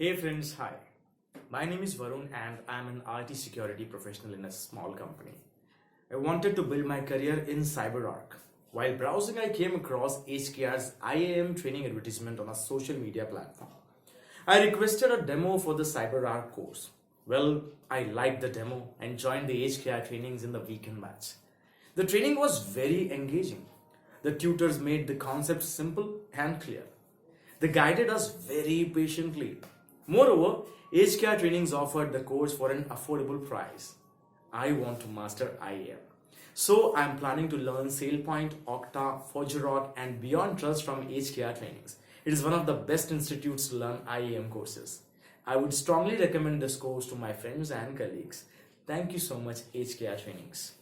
Hey friends, hi. My name is Varun and I'm an IT security professional in a small company. I wanted to build my career in CyberArk. While browsing, I came across HKR's IAM training advertisement on a social media platform. I requested a demo for the CyberArk course. Well, I liked the demo and joined the HKR trainings in the weekend batch. The training was very engaging. The tutors made the concepts simple and clear. They guided us very patiently. Moreover, HKR Trainings offered the course for an affordable price. I want to master IAM. So I'm planning to learn SailPoint, Okta, ForgeRock and Beyond Trust from HKR Trainings. It is one of the best institutes to learn IAM courses. I would strongly recommend this course to my friends and colleagues. Thank you so much HKR Trainings.